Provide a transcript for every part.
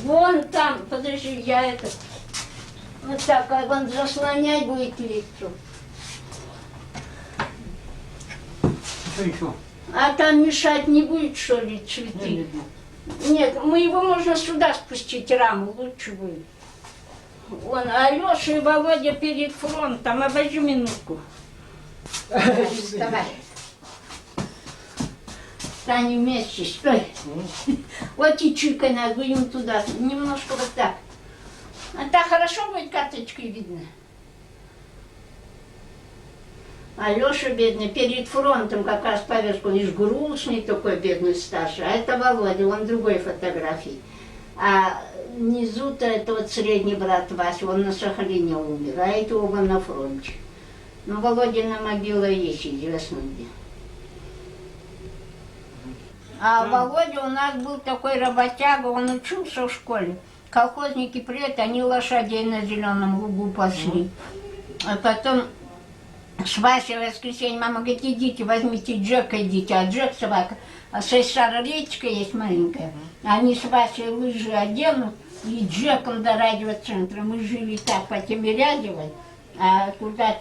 Вон там, подожди, я это... Вот так, как он заслонять будет лицо. Что еще? А там мешать не будет, что ли, цветы? Нет, мы его можно сюда спустить, раму, лучше будет. Вон, Алеша и Володя перед фронтом, обожди минутку. Вставай. Встань вместе, стой. Вот и чикай ногу им туда, немножко вот так. А так хорошо будет карточкой видно. Алеша бедный, перед фронтом как раз повестку, он же грустный такой бедный старший, а это Володя, он другой фотографии. А внизу-то это вот средний брат Вася, он на Сахалине умер, а эти оба на фронте. Но Володина могила есть, известно где. А Володя у нас был такой работяга, он учился в школе. Колхозники приехали, они лошадей на зеленом лугу пасли. А потом с Васей в воскресенье мама говорит, идите, возьмите Джека, идите. А Джек собака, а 6 шара речка есть маленькая. Они с Васей лыжи оденут, и Джеком до радиоцентра. Мы жили так по Тимирязевой, а куда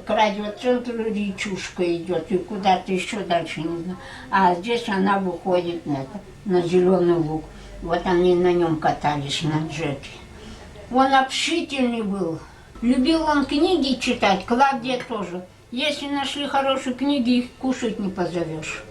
к радиоцентру речушка идет, и куда-то еще дальше не знаю. А здесь она выходит на зеленый луг. Вот они на нем катались, на Джеке. Он общительный был. Любил он книги читать, Клавдия тоже. Если нашли хорошие книги, их кушать не позовешь.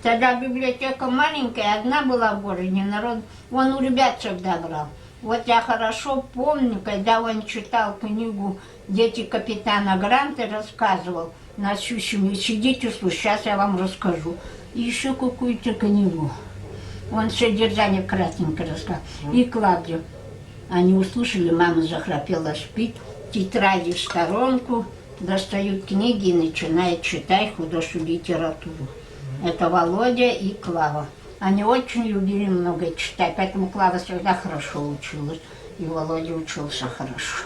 Тогда библиотека маленькая, одна была в городе, народ. Он у ребят всегда брал. Вот я хорошо помню, когда он читал книгу «Дети капитана Гранта», рассказывал на всю семью. Сидите, слушайте, сейчас я вам расскажу. И еще какую-то книгу. Он содержание кратенько рассказал. И Клавдию. Они услышали, мама захрапела, спит. Тетради в сторонку, достают книги и начинают читать художественную литературу. Это Володя и Клава. Они очень любили много читать, поэтому Клава всегда хорошо училась, и Володя учился хорошо.